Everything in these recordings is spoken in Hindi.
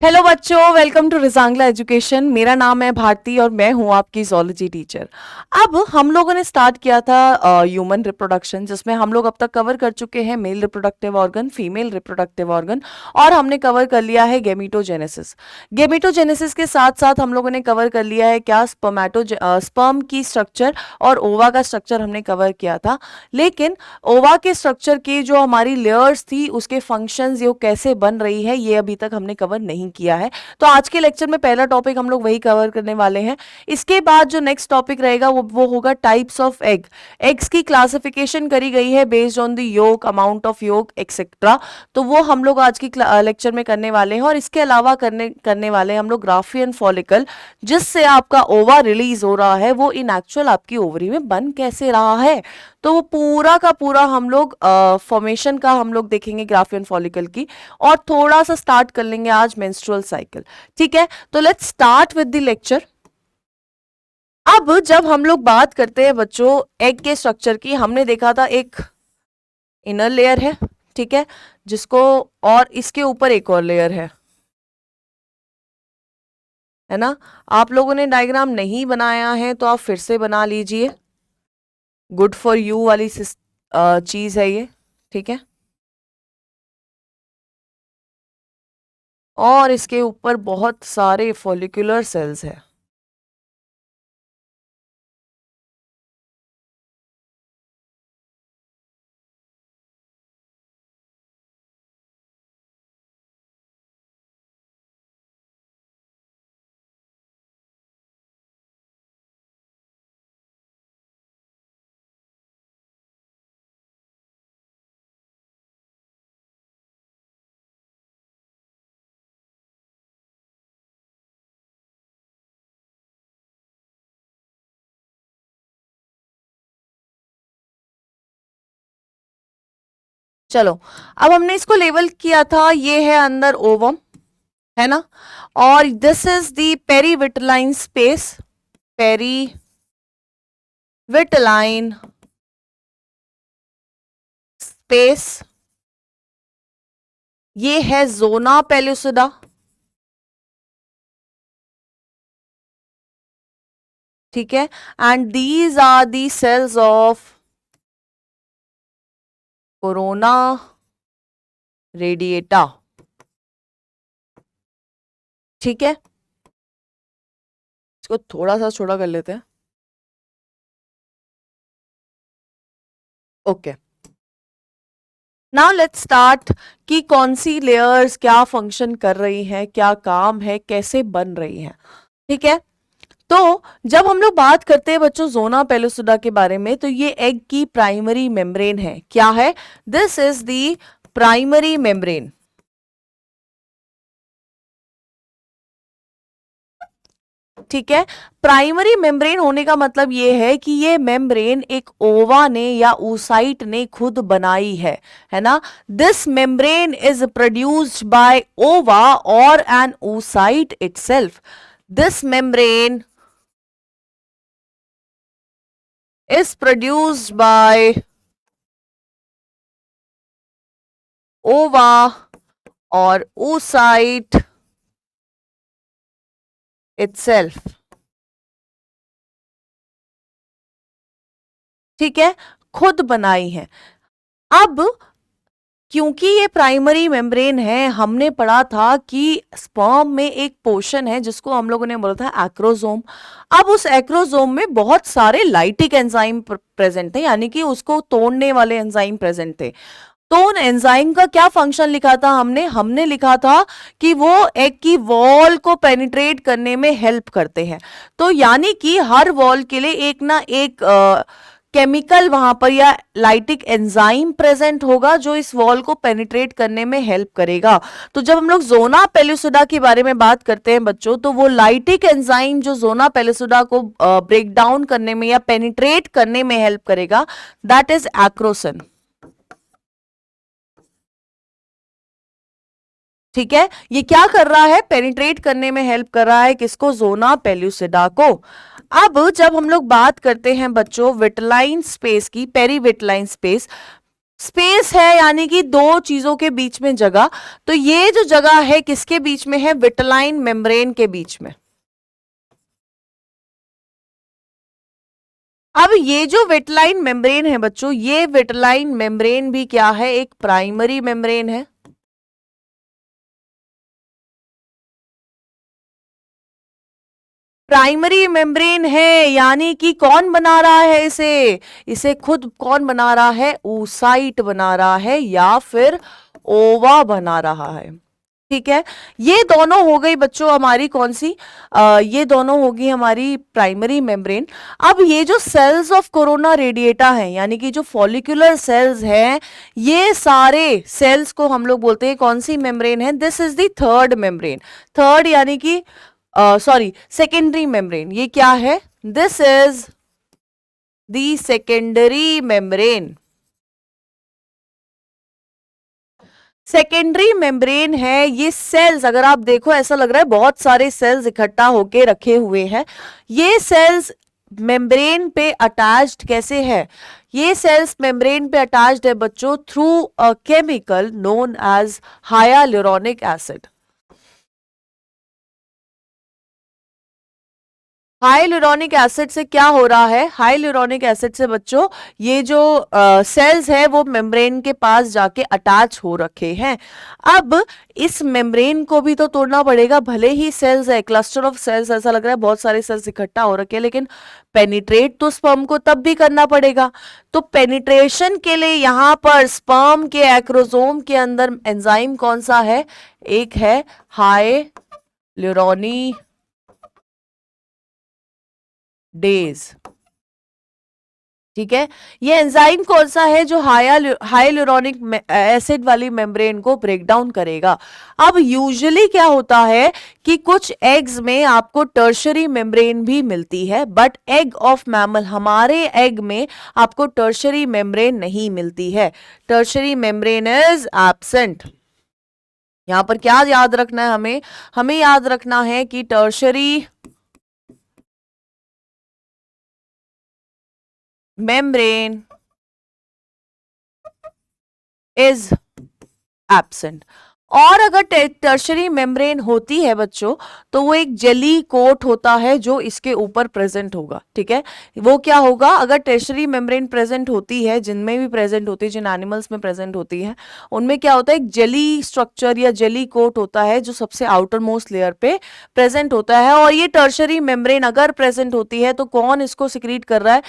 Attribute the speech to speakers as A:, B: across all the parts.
A: हेलो बच्चों, वेलकम टू रिजांगला एजुकेशन। मेरा नाम है भारती और मैं हूं आपकी zoology टीचर। अब हम लोगों ने स्टार्ट किया था ह्यूमन रिप्रोडक्शन, जिसमें हम लोग अब तक कवर कर चुके हैं male reproductive organ, female reproductive organ, और हमने कवर कर लिया है गेमिटोजेनेसिस। गेमिटोजेनेसिस के साथ साथ हम लोगों ने कवर कर लिया है क्या, स्पर्म की स्ट्रक्चर और ओवा का स्ट्रक्चर हमने कवर किया था। लेकिन ओवा के स्ट्रक्चर की जो हमारी लेयर्स थी, उसके फंक्शंस, ये कैसे बन रही है, ये अभी तक हमने कवर नहीं किया है। तो आज के लेक्चर में पहला टॉपिक हम लोग वही कवर करने वाले हैं। इसके बाद जो नेक्स्ट टॉपिक रहेगा वो होगा टाइप्स ऑफ एग। एग्स की क्लासिफिकेशन करी गई है based on the yolk, amount of yolk etcetera. तो वो हम लोग आज की लेक्चर में करने वाले हैं। और इसके अलावा करने वाले हैं हम लोग ग्राफियन फॉलिकल, जिससे आपका ओवा रिलीज हो रहा है, वो इन एक्चुअल आपकी ओवरी में बन कैसे रहा है। तो वो पूरा का पूरा हम लोग फॉर्मेशन का हम लोग देखेंगे ग्राफियन फॉलिकल की, और थोड़ा सा स्टार्ट कर लेंगे आज मेंस्ट्रुअल साइकिल। ठीक है, तो let's start with the lecture. अब जब हम लोग बात करते हैं बच्चों एग के स्ट्रक्चर की, हमने देखा था एक इनर लेयर है, ठीक है, जिसको, और इसके ऊपर एक और लेयर है ना। आप लोगों ने डायग्राम नहीं बनाया है तो आप फिर से बना लीजिए, गुड फॉर यू वाली चीज है ये, ठीक है। और इसके ऊपर बहुत सारे फॉलिकुलर सेल्स हैं। चलो, अब हमने इसको लेवल किया था, ये है अंदर ओवम, है ना। और this is the perivitelline space, perivitelline space. ये है जोना पेलुसिडा, ठीक है। And these are the cells of corona radiata, ठीक है। इसको थोड़ा सा छोटा कर लेते हैं, ओके। नाउ लेट्स स्टार्ट कि कौन सी लेयर्स क्या फंक्शन कर रही हैं, क्या काम है, कैसे बन रही हैं, ठीक है। तो जब हम लोग बात करते हैं बच्चों जोना पेलुसिडा के बारे में, तो ये एग की प्राइमरी मेम्ब्रेन है। क्या है? This is the primary membrane, ठीक है। प्राइमरी मेम्ब्रेन होने का मतलब ये है कि ये मेम्ब्रेन एक ओवा ने या oocyte ने खुद बनाई है ना। This membrane is produced by ova और an oocyte itself. This membrane is produced by ova or oocyte itself, ठीक है, खुद बनाई है। अब क्योंकि ये प्राइमरी मेम्ब्रेन है, हमने पढ़ा था कि स्पर्म में एक पोर्शन है जिसको हम लोगों ने बोला था एक्रोसोम। अब उस एक्रोसोम में बहुत सारे लाइटिक एंजाइम प्रेजेंट थे, यानी कि उसको तोड़ने वाले एंजाइम प्रेजेंट थे। तो उन एंजाइम का क्या फंक्शन लिखा था हमने लिखा था कि वो एग की वॉल को पेनिट्रेट करने में हेल्प करते हैं। तो यानी कि हर वॉल के लिए एक ना एक केमिकल वहां पर या लाइटिक एंजाइम प्रेजेंट होगा जो इस वॉल को पेनिट्रेट करने में हेल्प करेगा। तो जब हम लोग जोना पेलुसिडा के बारे में बात करते हैं बच्चों, तो वो लाइटिक एंजाइम जो जोना पेलुसिडा को ब्रेक डाउन करने में या पेनिट्रेट करने में हेल्प करेगा, दैट इज एक्रोसन, ठीक है। ये क्या कर रहा है? पेनिट्रेट करने में हेल्प कर रहा है, किसको? जोना पेलुसिडा को। अब जब हम लोग बात करते हैं बच्चों विटलाइन स्पेस की, पेरीविटलाइन स्पेस, स्पेस है यानी कि दो चीजों के बीच में जगह, तो ये जो जगह है किसके बीच में है, विटलाइन मेम्ब्रेन के बीच में। अब ये जो विटलाइन मेम्ब्रेन है बच्चों, ये विटलाइन मेम्ब्रेन भी क्या है, एक प्राइमरी मेम्ब्रेन है। प्राइमरी मेम्ब्रेन है यानी कि कौन बना रहा है इसे, इसे खुद कौन बना रहा है, oocyte बना रहा है या फिर ओवा बना रहा है। ठीक है, ये दोनों हो गई बच्चों हमारी कौन सी, ये दोनों होगी हमारी प्राइमरी मेम्ब्रेन। अब ये जो सेल्स ऑफ कोरोना रेडिएटा है यानी कि जो फॉलिकुलर सेल्स हैं, ये सारे सेल्स को हम लोग बोलते हैं कौन सी मेम्ब्रेन है, this is the third membrane. Third यानी कि सॉरी सेकेंडरी मेम्ब्रेन, ये क्या है, this is the secondary membrane. Secondary membrane है, ये सेल्स अगर आप देखो ऐसा लग रहा है बहुत सारे सेल्स इकट्ठा होके रखे हुए हैं। ये सेल्स मेम्ब्रेन पे अटैच्ड कैसे है, ये सेल्स मेम्ब्रेन पे अटैच्ड है बच्चों through a chemical known as hyaluronic acid. Hyaluronic acid से क्या हो रहा है, हाइलुरोनिक एसिड से बच्चों ये जो सेल्स है वो मेम्ब्रेन के पास जाके अटैच हो रखे हैं। अब इस मेम्ब्रेन को भी तो तोड़ना पड़ेगा, भले ही सेल्स है, क्लस्टर ऑफ सेल्स, ऐसा लग रहा है बहुत सारे सेल्स इकट्ठा हो रखे हैं, लेकिन पेनिट्रेट तो स्पर्म को तब भी करना पड़ेगा। तो पेनिट्रेशन के लिए यहां पर स्पर्म के एक्रोसोम के अंदर एंजाइम कौन सा है, एक है हाइलुरोनी डेज। ठीक है, ये एंजाइम कौन सा है जो हाइलुरोनिक एसिड वाली मेम्ब्रेन को ब्रेक डाउन करेगा। अब यूजुअली क्या होता है कि कुछ एग्स में आपको टर्शरी मेम्ब्रेन भी मिलती है, बट एग ऑफ मैमल, हमारे एग में आपको टर्शरी मेम्ब्रेन नहीं मिलती है, टर्शरी मेम्ब्रेन इज एब्सेंट। यहां पर क्या याद रखना है हमें, हमें याद रखना है कि टर्शरी मेम्ब्रेन इज एब्सेंट। और अगर टर्शरी मेम्ब्रेन होती है बच्चों तो वो एक जेली कोट होता है जो इसके ऊपर प्रेजेंट होगा। ठीक है, वो क्या होगा, अगर टर्शरी मेम्ब्रेन प्रेजेंट होती है, जिनमें भी प्रेजेंट होती है, जिन एनिमल्स में प्रेजेंट होती है, उनमें क्या होता है, एक जेली स्ट्रक्चर या जेली कोट होता है जो सबसे आउटर मोस्ट लेयर पे प्रेजेंट होता है। और ये टर्शरी मेम्ब्रेन अगर प्रेजेंट होती है तो कौन इसको सिक्रीट कर रहा है,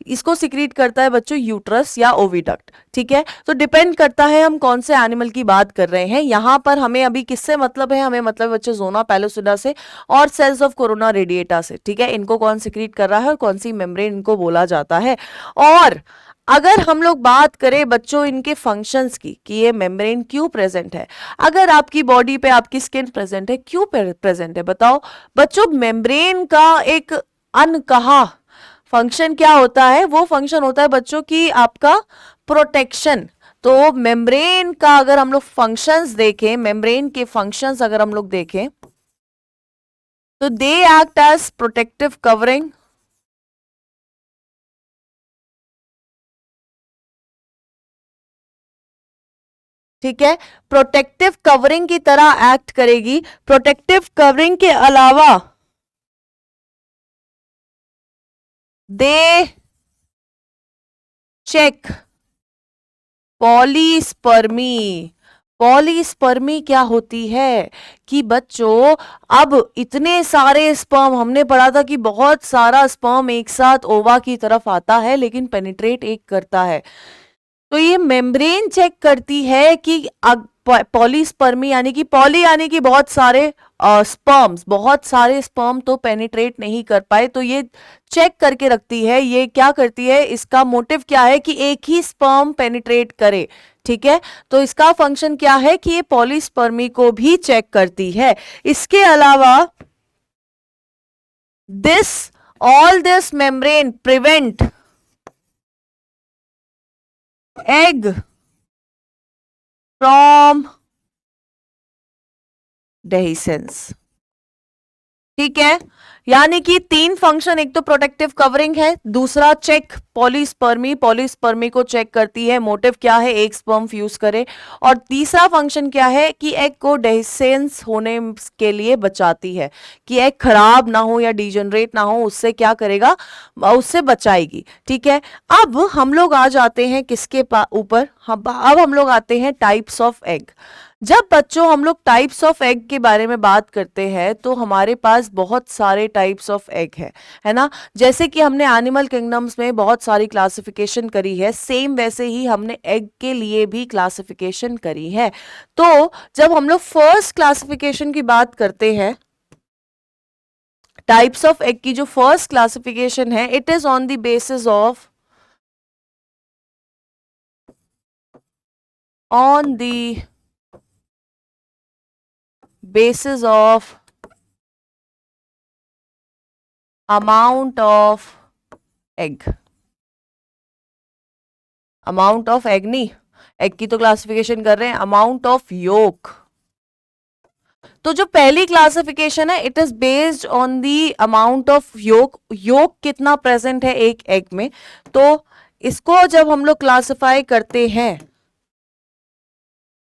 A: इसको सिक्रीट करता है बच्चों यूट्रस या ओविडक्ट। ठीक है, तो डिपेंड करता है हम कौन से एनिमल की बात कर रहे हैं। यहां पर हमें अभी किससे मतलब है, हमें मतलब बच्चे जोना पैलोसिडा से और सेल्स ऑफ कोरोना रेडिएटा से। ठीक है, इनको कौन सिक्रीट कर रहा है और कौन सी मेम्ब्रेन इनको बोला जाता है। और अगर हम लोग बात करें बच्चों इनके फंक्शंस की कि ये मेम्ब्रेन क्यों प्रेजेंट है, अगर आपकी बॉडी पे आपकी स्किन प्रेजेंट है, क्यों प्रेजेंट है बताओ बच्चों, मेम्ब्रेन का एक अनकहा फंक्शन क्या होता है, वो फंक्शन होता है बच्चों की आपका प्रोटेक्शन। तो मेम्ब्रेन का अगर हम लोग फंक्शंस देखें, मेम्ब्रेन के फंक्शंस अगर हम लोग देखें तो they act as protective covering, ठीक है, प्रोटेक्टिव कवरिंग की तरह एक्ट करेगी। प्रोटेक्टिव कवरिंग के अलावा दे चेक पॉलीस्पर्मी। पॉलीस्पर्मी क्या होती है कि बच्चों अब इतने सारे स्पर्म, हमने पढ़ा था कि बहुत सारा स्पर्म एक साथ ओवा की तरफ आता है लेकिन पेनिट्रेट एक करता है। तो ये मेम्ब्रेन चेक करती है कि पॉलीस्पर्मी यानी कि पॉली यानी कि बहुत सारे स्पर्म्स, बहुत सारे स्पर्म तो पेनिट्रेट नहीं कर पाए, तो ये चेक करके रखती है। ये क्या करती है, इसका मोटिव क्या है कि एक ही स्पर्म पेनिट्रेट करे। ठीक है, तो इसका फंक्शन क्या है कि ये पॉलीस्पर्मी को भी चेक करती है। इसके अलावा this all this membrane prevent egg from dehiscence। ठीक है, यानी कि 3 फंक्शन, एक तो प्रोटेक्टिव कवरिंग है, दूसरा चेक पॉलीस्पर्मी, पॉलीस्पर्मी को चेक करती है, मोटिव क्या है, एक स्पर्म फ्यूज करे, और तीसरा फंक्शन क्या है कि एग को डेhiscence होने के लिए बचाती है, कि एग खराब ना हो या डिजनरेट ना हो, उससे क्या करेगा, उससे बचाएगी। ठीक है, अब हम लोग आ जाते हैं किसके ऊपर, अब हम लोग आते हैं टाइप्स ऑफ एग। जब बच्चों हम लोग टाइप्स ऑफ एग के बारे में बात करते हैं तो हमारे पास बहुत सारे टाइप्स ऑफ एग है ना। जैसे कि हमने एनिमल किंगडम्स में बहुत सारी क्लासिफिकेशन करी है, सेम वैसे ही हमने एग के लिए भी क्लासिफिकेशन करी है। तो जब हम लोग फर्स्ट क्लासिफिकेशन की बात करते हैं, टाइप्स ऑफ एग की जो फर्स्ट क्लासिफिकेशन है, it is on the basis of on the basis of amount of egg, amount of egg नहीं, एग की तो क्लासिफिकेशन कर रहे हैं, अमाउंट ऑफ योक। तो जो पहली क्लासिफिकेशन है, it is based on the amount of yolk, yolk कितना प्रेजेंट है एक एग में। तो इसको जब हम लोग क्लासिफाई करते हैं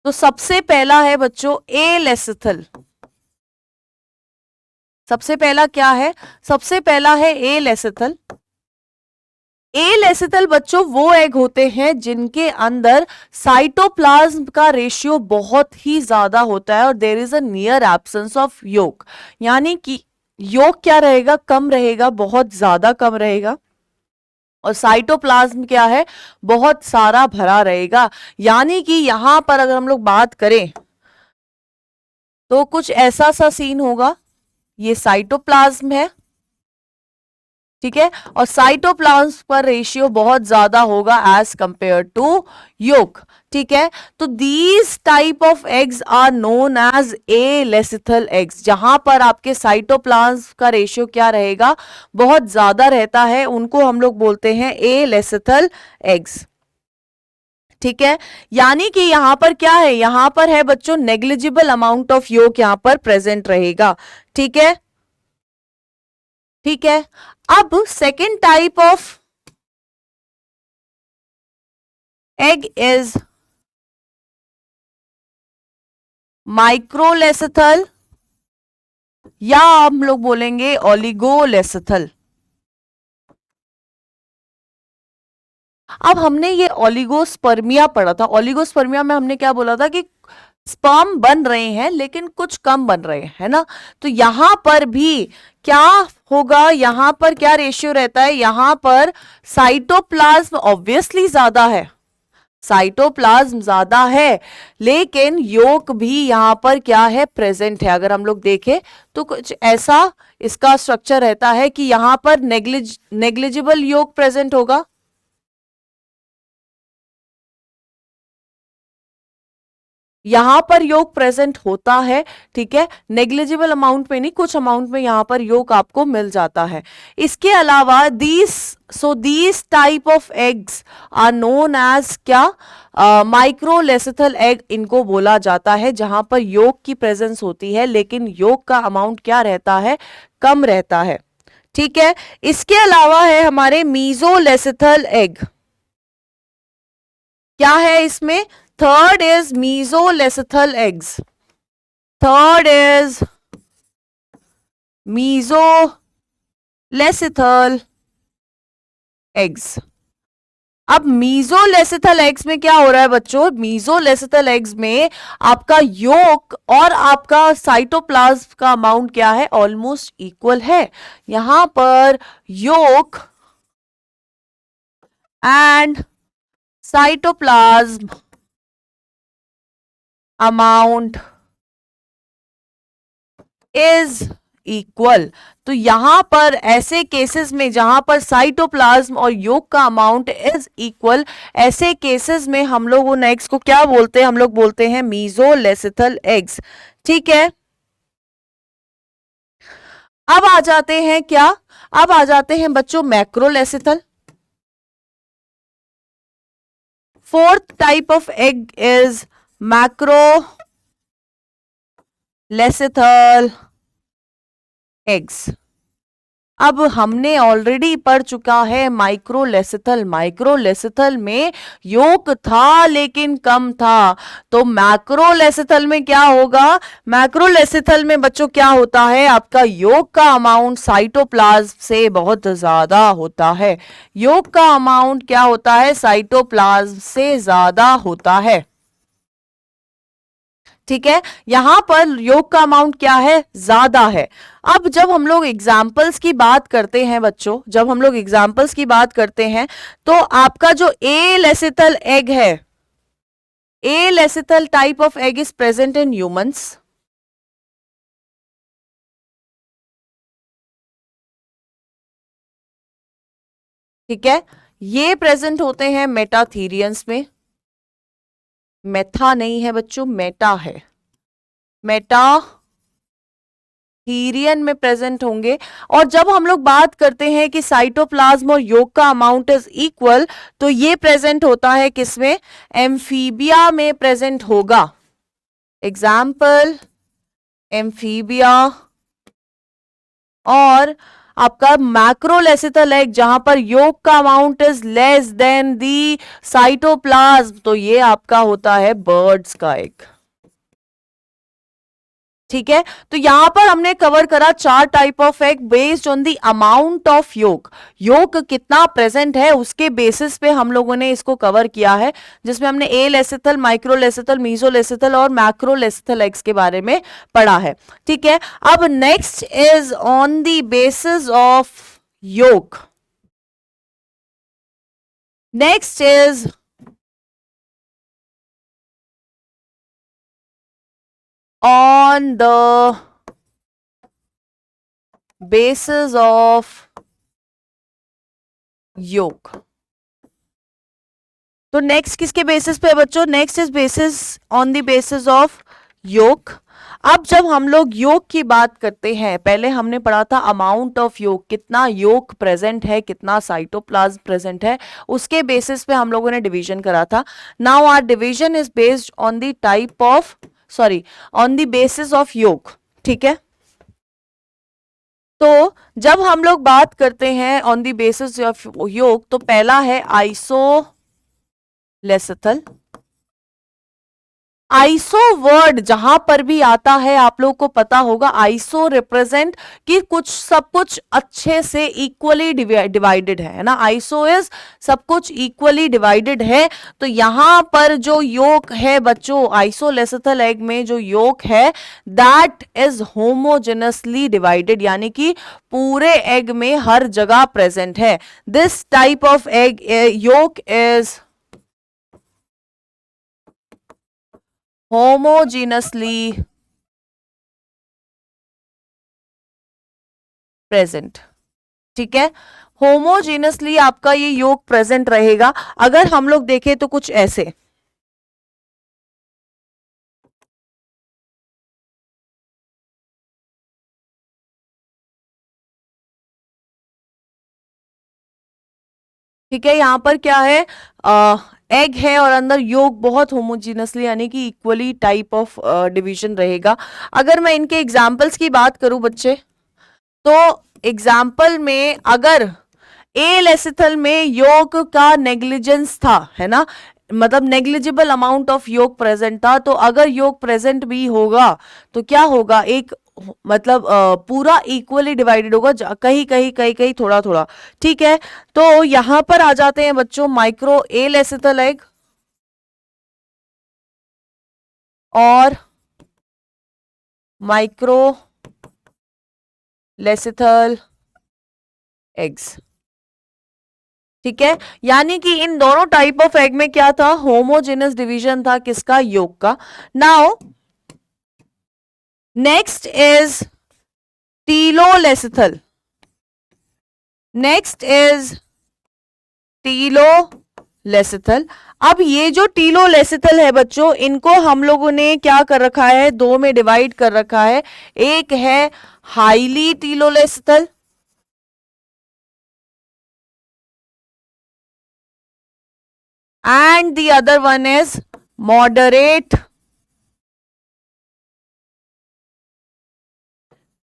A: तो सबसे पहला है बच्चों ए लेसिथल। सबसे पहला क्या है, सबसे पहला है ए लेसिथल। ए लेसिथल बच्चों वो एग होते हैं जिनके अंदर साइटोप्लाज्म का रेशियो बहुत ही ज्यादा होता है और there is a near absence of yolk, यानी कि योक क्या रहेगा, कम रहेगा, बहुत ज्यादा कम रहेगा, और साइटोप्लाज्म क्या है, बहुत सारा भरा रहेगा। यानी कि यहां पर अगर हम लोग बात करें तो कुछ ऐसा सा सीन होगा, ये साइटोप्लाज्म है, ठीक है, और साइटोप्लाज्म पर रेशियो बहुत ज्यादा होगा एज कंपेयर टू योक। ठीक है, तो these type of eggs are known as alecithal eggs. जहां पर आपके साइटोप्लाज्म का रेशियो क्या रहेगा, बहुत ज्यादा रहता है, उनको हम लोग बोलते हैं ए लेसिथल एग्स। ठीक है, यानी कि यहां पर क्या है, यहां पर है बच्चों नेग्लिजिबल अमाउंट ऑफ योक यहां पर प्रेजेंट रहेगा। ठीक है, ठीक है, अब second type of egg is microlecithal, या हम लोग बोलेंगे ओलिगोलेसिथल। अब हमने ये ओलिगोस्पर्मिया पढ़ा था, ओलिगोस्पर्मिया में हमने क्या बोला था कि स्पर्म बन रहे हैं लेकिन कुछ कम बन रहे हैं, है ना। तो यहां पर भी क्या होगा, यहां पर क्या रेशियो रहता है, यहां पर साइटोप्लाज्म ऑब्वियसली ज्यादा है, साइटोप्लाज्म ज्यादा है, लेकिन योक भी यहां पर क्या है, प्रेजेंट है। अगर हम लोग देखें तो कुछ ऐसा इसका स्ट्रक्चर रहता है कि यहां पर नेग्लिजिबल योक प्रेजेंट होगा, यहां पर योग प्रेजेंट होता है, ठीक है, नेग्लिजिबल अमाउंट में नहीं, कुछ अमाउंट में यहां पर योग आपको मिल जाता है। इसके अलावा these type of eggs are known as क्या, माइक्रोलेसिथल एग इनको बोला जाता है, जहां पर योग की प्रेजेंस होती है लेकिन योग का अमाउंट क्या रहता है, कम रहता है। ठीक है, इसके अलावा है हमारे मीजोलेसिथल एग। क्या है इसमें, third is mesolecithal eggs, third is mesolecithal eggs. अब मीजोलेसिथल एग्स में क्या हो रहा है बच्चों, मीजोलेसिथल एग्स में आपका योक और आपका साइटोप्लाज्म का अमाउंट क्या है, ऑलमोस्ट इक्वल है। यहां पर yolk and cytoplasm amount is equal. तो यहां पर ऐसे केसेस में जहां पर साइटोप्लाज्म और योग का अमाउंट इज इक्वल, ऐसे केसेस में हम लोग उन एग्स को क्या बोलते हैं, हम लोग बोलते हैं मीजोलेसिथल एग्स। ठीक है, अब आ जाते हैं क्या, अब आ जाते हैं बच्चों macrolecithal. Fourth type of egg is macrolecithal eggs. अब हमने ऑलरेडी पढ़ चुका है माइक्रोलेसिथल। माइक्रोलेसिथल में योग था लेकिन कम था, तो मैक्रोलेसिथल में क्या होगा? मैक्रोलेसिथल में बच्चों क्या होता है? आपका योग का अमाउंट साइटोप्लाज्म से बहुत ज्यादा होता है। योग का अमाउंट क्या होता है? साइटोप्लाज्म से ज्यादा होता है। ठीक है, यहां पर योग का अमाउंट क्या है? ज्यादा है। अब जब हम लोग एग्जाम्पल्स की बात करते हैं बच्चों, जब हम लोग एग्जाम्पल्स की बात करते हैं, तो आपका जो ए लेसिथल एग है, alecithal type of egg is present in humans. ठीक है, ये प्रेजेंट होते हैं मेटाथीरियंस में। मेथा नहीं है बच्चों, मेटा है। मेटा हीरियन में प्रेजेंट होंगे। और जब हम लोग बात करते हैं कि साइटोप्लाज्म और योग का अमाउंट इज इक्वल, तो ये प्रेजेंट होता है किसमें? एम्फीबिया में प्रेजेंट होगा। Example amphibia. और आपका मैक्रोलेसिथल एग जहां पर योग का amount is less than the cytoplasm, तो ये आपका होता है बर्ड्स का एग। ठीक है, तो यहां पर हमने कवर करा 4 type of egg based on the amount of योग। योग कितना प्रेजेंट है उसके बेसिस पे हम लोगों ने इसको कवर किया है, जिसमें हमने ए लेसिथल, माइक्रोलेसिथल, मीजोलेसिथल और मैक्रोलेसिथल एग्स के बारे में पढ़ा है। ठीक है, अब next is on the basis of yolk. Next is on the basis of योग। तो नेक्स्ट किसके बेसिस पे है बच्चों? Next is basis on the basis of योग। अब जब हम लोग योग की बात करते हैं, पहले हमने पढ़ा था अमाउंट ऑफ योग, कितना योग प्रेजेंट है, कितना साइटोप्लाज्म प्रेजेंट है, उसके बेसिस पे हम लोगों ने डिवीजन करा था। Now our division is based on the type of, sorry, on the basis of yolk. ठीक है, तो जब हम लोग बात करते हैं ऑन द बेसिस ऑफ योग, तो पहला है आइसोलेसिथल। आइसो वर्ड जहां पर भी आता है आप लोग को पता होगा, आइसो रिप्रेजेंट कि कुछ सब कुछ अच्छे से इक्वली डिवाइडेड है ना। आइसो इज सब कुछ इक्वली डिवाइडेड है। तो यहां पर जो योग है बच्चों, आइसोलेसिथल एग में जो योग है, दैट इज होमोजेनसली डिवाइडेड, यानी कि पूरे एग में हर जगह प्रेजेंट है। This type of egg yolk is homogeneously present. ठीक है, होमोजीनसली आपका ये योग प्रेजेंट रहेगा। अगर हम लोग देखें तो कुछ ऐसे, ठीक है, यहां पर क्या है? एग है और अंदर योग बहुत होमोजीनसली यानी कि इक्वली टाइप ऑफ डिवीजन रहेगा। अगर मैं इनके एग्जाम्पल्स की बात करूं बच्चे, तो एग्जाम्पल में अगर ए लेसिथल में योग का नेग्लिजेंस था, है ना, मतलब नेग्लिजिबल अमाउंट ऑफ योग प्रेजेंट था, तो अगर योग प्रेजेंट भी होगा तो क्या होगा? एक मतलब पूरा इक्वली डिवाइडेड होगा, कहीं कहीं कहीं कहीं थोड़ा थोड़ा। ठीक है, तो यहां पर आ जाते हैं बच्चों माइक्रो ए लेसिथल एग और माइक्रो लेसिथल एग्स। ठीक है, यानी कि इन दोनों टाइप ऑफ एग में क्या था? होमोजेनस डिवीजन था, किसका? योग का। Now next is telolecithal. Next is telolecithal. अब ये जो टीलोलेसिथल है बच्चों, इनको हम लोगों ने क्या कर रखा है? दो में डिवाइड कर रखा है। एक है highly टीलोलेसिथल and the other one is moderate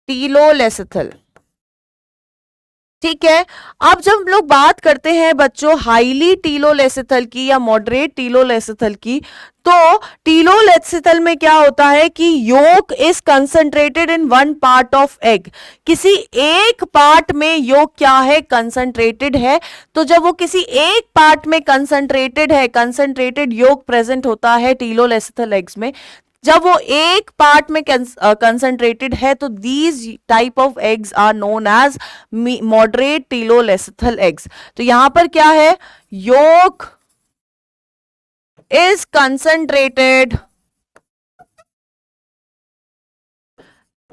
A: telolecithal। ठीक है। अब जब हम लोग बात करते हैं बच्चों हाईली टीलोलेसिथल की या मॉडरेट टीलोलेसिथल की, तो टीलोलेसिथल में क्या होता है कि yolk is concentrated in one part of egg. किसी एक पार्ट में योक क्या है, कंसंट्रेटेड है। तो जब वो किसी एक पार्ट में कंसंट्रेटेड है, कंसंट्रेटेड योक प्रेजेंट होता है टीलोलेसिथल एग्स में, जब वो एक पार्ट में कंसंट्रेटेड है, तो these type of eggs are known as moderate telolecithal eggs. तो यहां पर क्या है, yolk is concentrated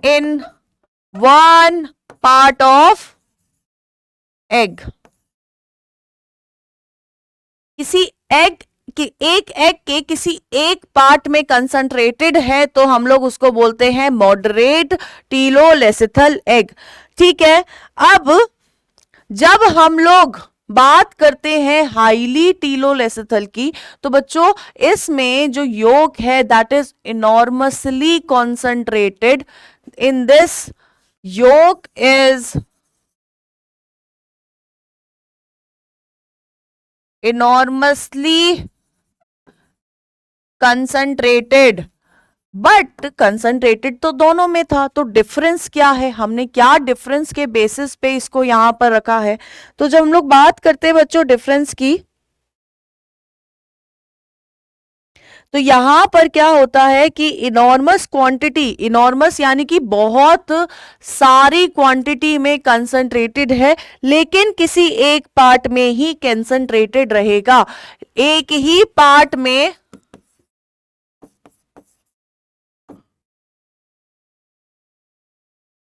A: in one part of egg. किसी एग कि एक एग के किसी एक पार्ट में कंसंट्रेटेड है, तो हम लोग उसको बोलते हैं मॉडरेट टीलोलेसिथल एग। ठीक है। अब जब हम लोग बात करते हैं हाईली टीलोलेसिथल की, तो बच्चों इसमें जो योक है that is enormously concentrated in this yolk is enormously concentrated. But concentrated तो दोनों में था, तो डिफरेंस क्या है, हमने क्या डिफरेंस के बेसिस पे इसको यहां पर रखा है। तो जब हम लोग बात करते हैं बच्चों डिफरेंस की, तो यहां पर क्या होता है कि इनॉर्मस क्वांटिटी, इनॉर्मस यानी कि बहुत सारी क्वांटिटी में कंसंट्रेटेड है, लेकिन किसी एक पार्ट में ही कंसंट्रेटेड रहेगा। एक ही पार्ट में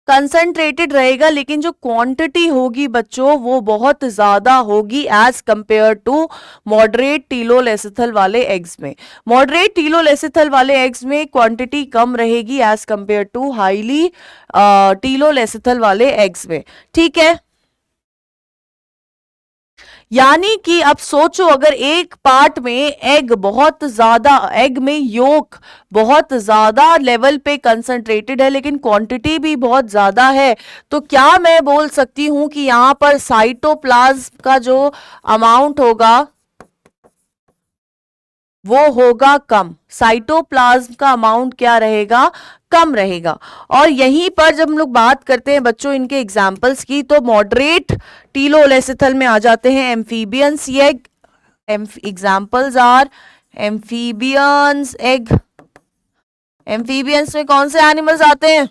A: कंसंट्रेटेड रहेगा, लेकिन जो क्वांटिटी होगी बच्चों वो बहुत ज्यादा होगी एज कंपेयर टू मॉडरेट टीलोलेसिथल वाले एग्स में। मॉडरेट टीलोलेसिथल वाले एग्स में क्वांटिटी कम रहेगी एज कंपेयर टू हाईली टीलोलेसिथल वाले एग्स में। ठीक है। यानी कि अब सोचो, अगर एक पार्ट में एग बहुत ज्यादा, एग में योक बहुत ज्यादा लेवल पे कंसंट्रेटेड है, लेकिन क्वांटिटी भी बहुत ज्यादा है, तो क्या मैं बोल सकती हूं कि यहां पर साइटोप्लाज्म का जो अमाउंट होगा वो होगा कम। साइटोप्लाज्म का अमाउंट क्या रहेगा, कम रहेगा। और यहीं पर जब हम लोग बात करते हैं बच्चों इनके एग्जाम्पल्स की, तो मॉडरेट टीलोलेसिथल में आ जाते हैं amphibians egg. Examples are amphibians egg. Amphibians में कौन से एनिमल्स आते हैं,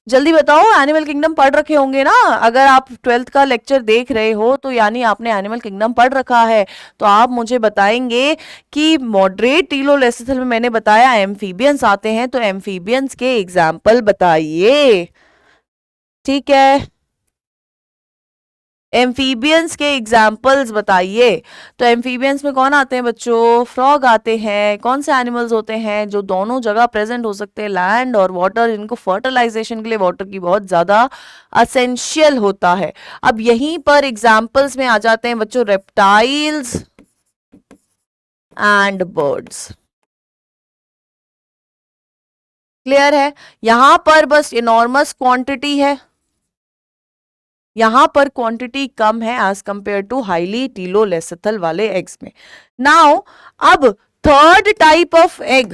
A: जल्दी बताओ। एनिमल किंगडम पढ़ रखे होंगे ना, अगर आप 12th का लेक्चर देख रहे हो तो यानी आपने एनिमल किंगडम पढ़ रखा है। तो आप मुझे बताएंगे कि मॉडरेट टीलोलेसिथल में मैंने बताया एम्फीबियंस आते हैं, तो एम्फीबियंस के एग्जाम्पल बताइए। ठीक है, एम्फीबियंस के एग्जाम्पल्स बताइए। तो एम्फीबियंस में कौन आते हैं बच्चों, फ्रॉग आते हैं। कौन से एनिमल्स होते हैं जो दोनों जगह प्रेजेंट हो सकते हैं, लैंड और वाटर, इनको फर्टिलाइजेशन के लिए वाटर की बहुत ज्यादा असेंशियल होता है। अब यहीं पर एग्जाम्पल्स में आ जाते हैं बच्चों रेप्टाइल्स एंड बर्ड्स। क्लियर है, यहां पर बस इनॉर्मस क्वांटिटी है, यहां पर क्वांटिटी कम है एज कंपेयर टू हाईली टीलोलेसिथल वाले एग्स में। नाउ अब थर्ड टाइप ऑफ एग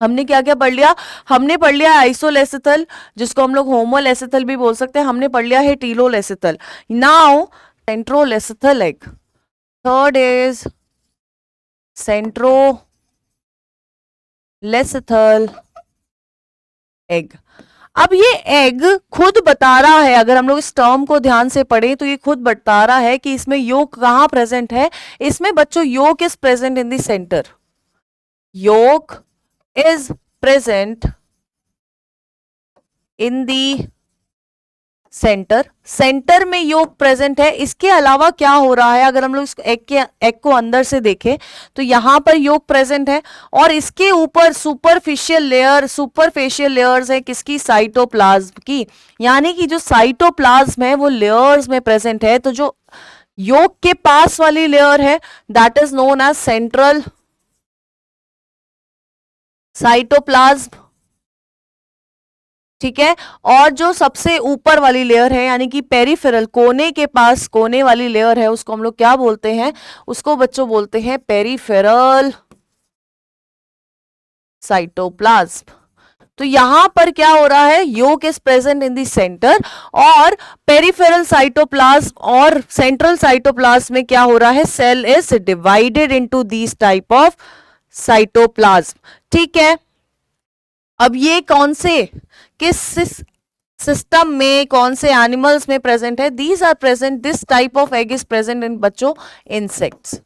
A: हमने क्या क्या पढ़ लिया, हमने पढ़ लिया आइसोलेसिथल, जिसको हम लोग होमोलेसिथल भी बोल सकते हैं, हमने पढ़ लिया है telolecithal. Now centrolecithal egg, third is centrolecithal egg. अब ये एग खुद बता रहा है, अगर हम लोग इस टर्म को ध्यान से पढ़ें तो ये खुद बता रहा है कि इसमें योक कहां प्रेजेंट है। इसमें बच्चों yolk is present in the centre, yolk is present in the centre, centre में योक प्रेजेंट है। इसके अलावा क्या हो रहा है, अगर हम लोग इस एग को अंदर से देखें तो यहां पर योक प्रेजेंट है, और इसके ऊपर सुपरफिशियल लेयर्स है किसकी, साइटोप्लाज्म की। यानी कि जो साइटोप्लाज्म है वो लेयर्स में प्रेजेंट है। तो जो योक के पास वाली लेयर है that is known as central cytoplasm. ठीक है। और जो सबसे ऊपर वाली लेयर है यानी कि पेरिफेरल, कोने के पास कोने वाली लेयर है, उसको हम लोग क्या बोलते हैं? उसको बच्चों बोलते हैं पेरिफेरल साइटोप्लाज्म। तो यहां पर क्या हो रहा है? Yolk is present in the centre, और पेरिफेरल साइटोप्लाज्म और सेंट्रल साइटोप्लाज्म में क्या हो रहा है? Cell is divided into these type of cytoplasm. ठीक है। अब ये कौन से, किस सिस्टम में, कौन से एनिमल्स में प्रेजेंट है? These are present, this type of egg is present in बच्चों इंसेक्ट्स।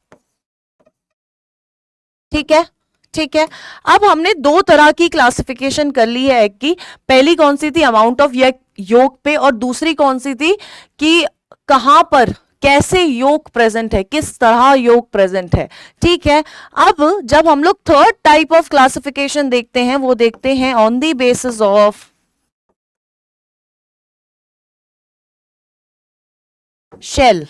A: ठीक है, ठीक है। अब हमने दो तरह की क्लासिफिकेशन कर ली है एग की। पहली कौन सी थी? अमाउंट ऑफ योक पे, और दूसरी कौन सी थी कि कहां पर, कैसे योक प्रेजेंट है, किस तरह योक प्रेजेंट है। ठीक है। अब जब हम लोग थर्ड टाइप ऑफ क्लासिफिकेशन देखते हैं, वो देखते हैं on the basis of shell.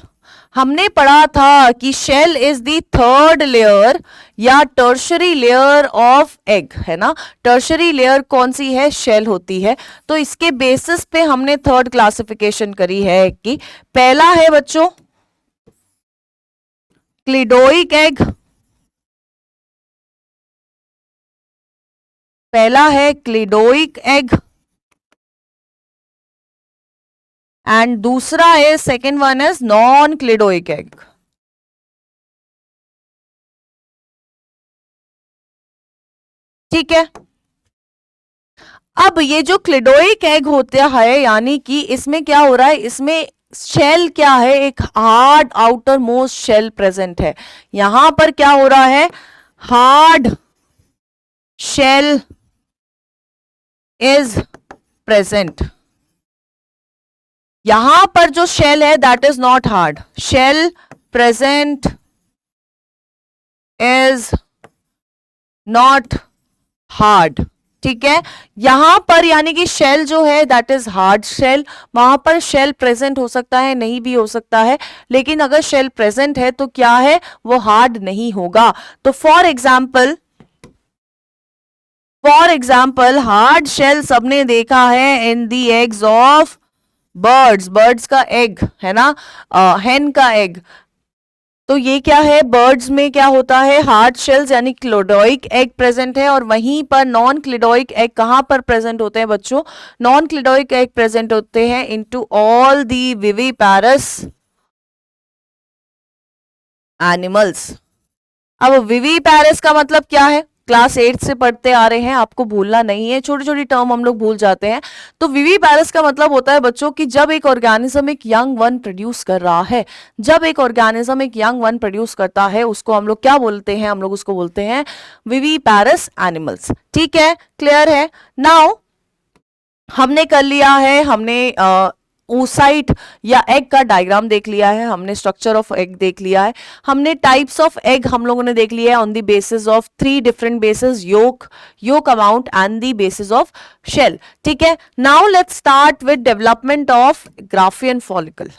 A: हमने पढ़ा था कि shell is the third layer या टर्शरी लेयर ऑफ एग, है ना। टर्शरी लेयर कौन सी है? शेल होती है। तो इसके बेसिस पे हमने थर्ड क्लासिफिकेशन करी है कि पहला है बच्चों क्लिडोइक एग, पहला है क्लिडोइक एग, एंड दूसरा है, second one is non cleidoic egg. ठीक है। अब ये जो क्लिडोइक एग होता है, यानी कि इसमें क्या हो रहा है? इसमें शेल क्या है? एक hard outermost shell present है। यहां पर क्या हो रहा है? Hard shell is present. यहां पर जो शेल है that is not hard, shell present is not hard. ठीक है। यहां पर यानी कि शेल जो है दैट इज हार्ड शेल, वहां पर शेल प्रेजेंट हो सकता है, नहीं भी हो सकता है, लेकिन अगर शेल प्रेजेंट है तो क्या है? वो हार्ड नहीं होगा। तो फॉर एग्जाम्पल हार्ड शेल सबने देखा है इन दी एग्स ऑफ बर्ड्स, बर्ड्स का एग है ना, हेन का एग। तो ये क्या है? बर्ड्स में क्या होता है? हार्ड शेल्स यानी क्लिडोइक एग प्रेजेंट है, और वहीं पर नॉन क्लिडोइक एग कहां पर प्रेजेंट होते हैं बच्चों? नॉन क्लिडोइक एग प्रेजेंट होते हैं into all the viviparous animals. अब विविपैरस का मतलब क्या है? क्लास 8 से पढ़ते आ रहे हैं, आपको भूलना नहीं है, छोटी छोटी टर्म हम लोग भूल जाते हैं। तो विविपैरस का मतलब होता है बच्चों कि जब एक ऑर्गेनिज्म एक यंग वन प्रोड्यूस कर रहा है, जब एक ऑर्गेनिज्म एक यंग वन प्रोड्यूस करता है, उसको हम लोग क्या बोलते हैं? हम लोग उसको बोलते हैं विविपैरस एनिमल्स। ठीक है, क्लियर है। नाउ हमने कर लिया है, हमने oocyte या एग का डायग्राम देख लिया है, हमने स्ट्रक्चर ऑफ एग देख लिया है, हमने टाइप्स ऑफ एग हम लोगों ने देख लिया है on the basis of 3 different basis, yolk amount and the basis of shell. ठीक है। Now let's start with development of Graafian follicle.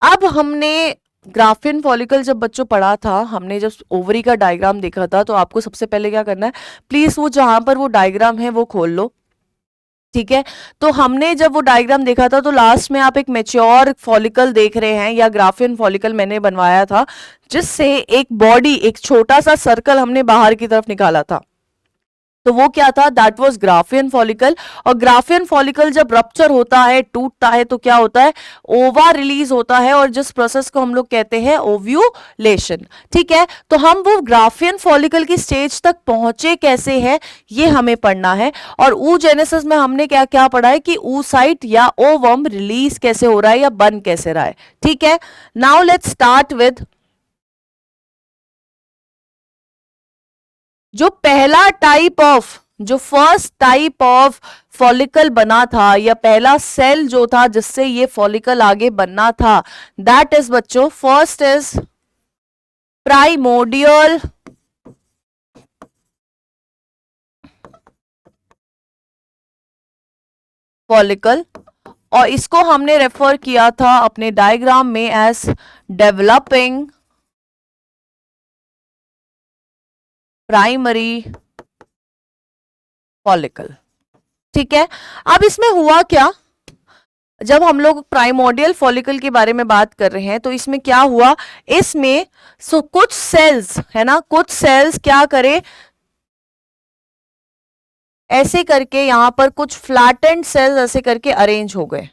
A: अब हमने ग्राफियन फॉलिकल जब बच्चों पढ़ा था, हमने जब ओवरी का डायग्राम देखा था, तो आपको सबसे पहले क्या करना है? प्लीज वो जहां पर वो डायग्राम है वो खोल लो। ठीक है। तो हमने जब वो डायग्राम देखा था तो लास्ट में आप एक मैच्योर फॉलिकल देख रहे हैं, या ग्राफियन फॉलिकल मैंने बनवाया था, जिससे एक बॉडी, एक छोटा सा सर्कल हमने बाहर की तरफ निकाला था। तो वो क्या था? That was Graafian follicle. और ग्राफियन फॉलिकल जब रप्चर होता है, टूटता है, तो क्या होता है? ओवा रिलीज होता है, और जिस प्रोसेस को हम लोग कहते हैं ओव्यूलेशन। ठीक है। तो हम वो ग्राफियन फॉलिकल की स्टेज तक पहुंचे कैसे हैं, ये हमें पढ़ना है। और oogenesis में हमने क्या क्या पढ़ा है कि oocyte या ओवम रिलीज कैसे हो रहा है या बन कैसे रहा है। ठीक है। नाउ लेट्स स्टार्ट विद जो पहला टाइप ऑफ, जो फर्स्ट टाइप ऑफ फॉलिकल बना था या पहला सेल जो था जिससे ये फॉलिकल आगे बनना था, दैट इज बच्चों, फर्स्ट इज प्राइमोडियल फॉलिकल, और इसको हमने रेफर किया था अपने डायग्राम में एज डेवलपिंग प्राइमरी फॉलिकल। ठीक है, अब इसमें हुआ क्या, जब हम लोग प्राइमोडियल फॉलिकल के बारे में बात कर रहे हैं तो इसमें क्या हुआ, इसमें कुछ सेल्स है ना, कुछ सेल्स क्या करे, ऐसे करके यहां पर कुछ फ्लैटेंड सेल्स ऐसे करके अरेंज हो गए,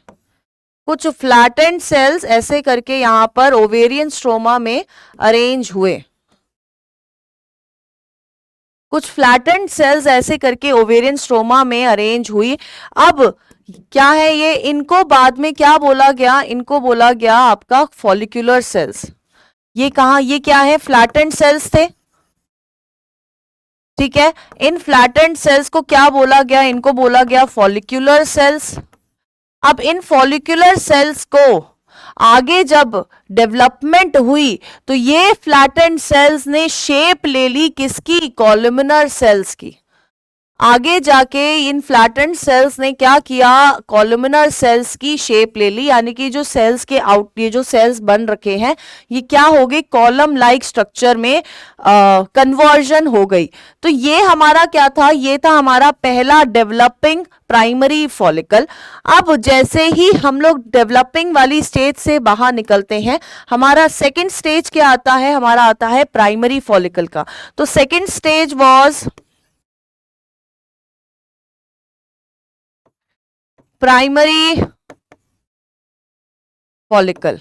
A: कुछ फ्लैटेंड सेल्स ऐसे करके यहां पर ओवेरियन स्ट्रोमा में अरेंज हुए, कुछ फ्लैटेंड सेल्स ऐसे करके ओवेरियन स्ट्रोमा में अरेंज हुई। अब क्या है ये, इनको बाद में क्या बोला गया, इनको बोला गया आपका फॉलिक्यूलर सेल्स। ये कहा, ये क्या है, फ्लैटेंड सेल्स थे। ठीक है, इन फ्लैटेंड सेल्स को क्या बोला गया, इनको बोला गया फॉलिक्यूलर सेल्स। अब इन फॉलिक्यूलर सेल्स को आगे जब डेवलपमेंट हुई तो ये फ्लैटेंड सेल्स ने शेप ले ली किसकी, कॉलमनर सेल्स की। आगे जाके इन फ्लैटेंड सेल्स ने क्या किया, कॉलमनर सेल्स की शेप ले ली, यानी कि जो सेल्स के ये जो सेल्स बन रखे हैं ये क्या हो गई, कॉलम लाइक स्ट्रक्चर में कन्वर्जन हो गई। तो ये हमारा क्या था, ये था हमारा पहला डेवलपिंग प्राइमरी फॉलिकल। अब जैसे ही हम लोग डेवलपिंग वाली स्टेज से बाहर निकलते हैं, हमारा सेकेंड स्टेज क्या आता है, हमारा आता है प्राइमरी फॉलिकल का। तो second stage was primary follicle.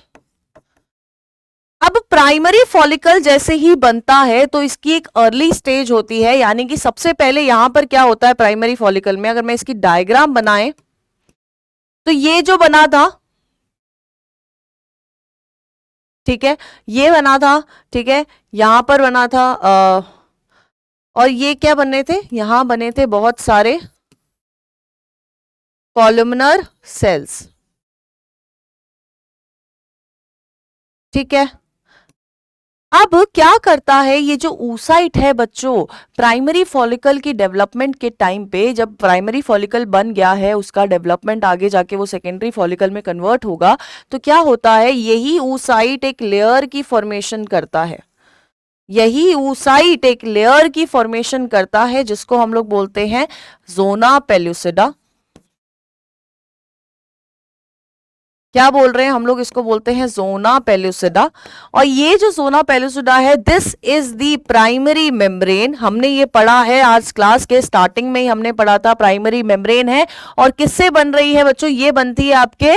A: अब प्राइमरी फॉलिकल जैसे ही बनता है तो इसकी एक अर्ली स्टेज होती है, यानी कि सबसे पहले यहां पर क्या होता है प्राइमरी फॉलिकल में, अगर मैं इसकी डायग्राम बनाए तो ये जो बना था, ठीक है, ये बना था, ठीक है, यहां पर बना था और ये क्या बने थे, यहां बने थे बहुत सारे कॉलमनर सेल्स। ठीक है, अब क्या करता है ये जो oocyte है बच्चों, प्राइमरी फॉलिकल की डेवलपमेंट के टाइम पे, जब प्राइमरी फॉलिकल बन गया है, उसका डेवलपमेंट आगे जाके वो सेकेंडरी फॉलिकल में कन्वर्ट होगा, तो क्या होता है, यही oocyte एक लेयर की फॉर्मेशन करता है, यही oocyte एक लेयर की फॉर्मेशन करता है जिसको हम लोग बोलते हैं जोना पेलुसिडा। क्या बोल रहे हैं हम लोग, इसको बोलते हैं जोना पेलुसिडा। और ये जो जोना पेलुसिडा है, this is the primary membrane. हमने ये पढ़ा है आज क्लास के स्टार्टिंग में ही हमने पढ़ा था, प्राइमरी मेम्ब्रेन है। और किससे बन रही है बच्चों, ये बनती है आपके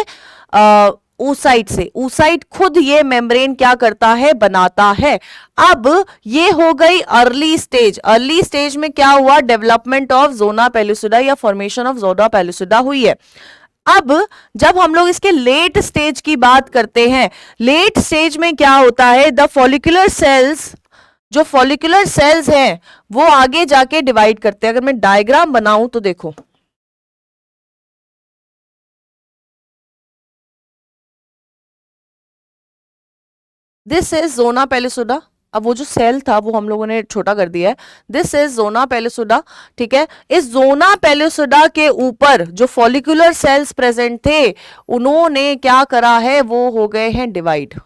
A: oocyte से। oocyte खुद ये मेम्ब्रेन क्या करता है, बनाता है। अब ये हो गई अर्ली स्टेज। अर्ली स्टेज में क्या हुआ, डेवलपमेंट ऑफ जोना पेलुसिडा या फॉर्मेशन ऑफ जोना पेलुसिडा हुई है। अब जब हम लोग इसके लेट स्टेज की बात करते हैं, लेट स्टेज में क्या होता है, द फॉलिकुलर सेल्स, जो फॉलिकुलर सेल्स हैं वो आगे जाके डिवाइड करते हैं। अगर मैं डायग्राम बनाऊं तो देखो, दिस इज जोना पेलुसिडा। अब वो जो सेल था वो हम लोगों ने छोटा कर दिया है, दिस इज जोना पेलुसिडा। ठीक है, इस जोना पेलुसिडा के ऊपर जो फॉलिकुलर सेल्स प्रेजेंट थे उन्होंने क्या करा है, वो हो गए हैं डिवाइड।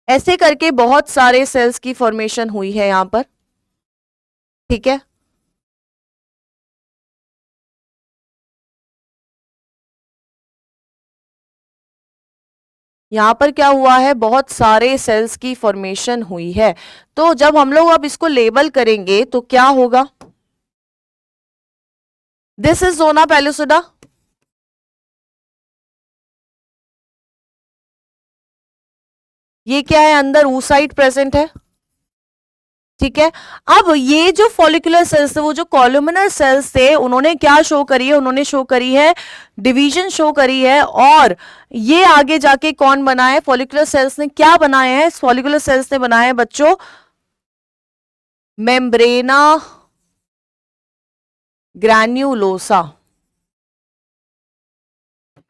A: ऐसे करके बहुत सारे सेल्स की फॉर्मेशन हुई है यहां पर। ठीक है, यहां पर क्या हुआ है, बहुत सारे सेल्स की फॉर्मेशन हुई है। तो जब हम लोग अब इसको लेबल करेंगे तो क्या होगा, दिस इज जोना पेलुसिडा। ये क्या है, अंदर oocyte प्रेजेंट है। ठीक है, अब ये जो फॉलिकुलर सेल्स थे, वो जो कॉलमनर सेल्स थे, उन्होंने क्या शो करी है, उन्होंने शो करी है डिवीजन शो करी है। और ये आगे जाके कौन बना है, फॉलिकुलर सेल्स ने क्या बनाया है, फॉलिकुलर सेल्स ने बनाया है बच्चों मेम्ब्रेना ग्रैन्युलोसा।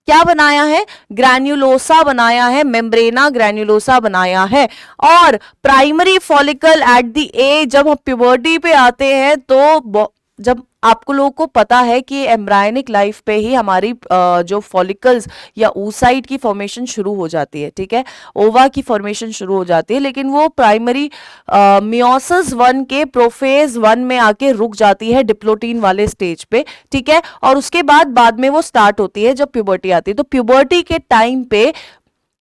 A: क्या बनाया है? ग्रैन्युलोसा बनाया है, मेम्ब्रेना ग्रैन्युलोसा बनाया है। और primary follicle at the age, जब हम प्यूबर्टी पे आते हैं तो जब आपको लोगों को पता है कि एम्ब्रायनिक लाइफ पे ही हमारी जो फॉलिकल्स या oocyte की फॉर्मेशन शुरू हो जाती है, ठीक है, ओवा की फॉर्मेशन शुरू हो जाती है, लेकिन वो प्राइमरी मियोसिस 1 के प्रोफेज 1 में आके रुक जाती है डिप्लोटीन वाले स्टेज पे, ठीक है, और उसके बाद में वो स्टार्ट होती है जब प्यूबर्टी आती है। तो प्यूबर्टी के टाइम पे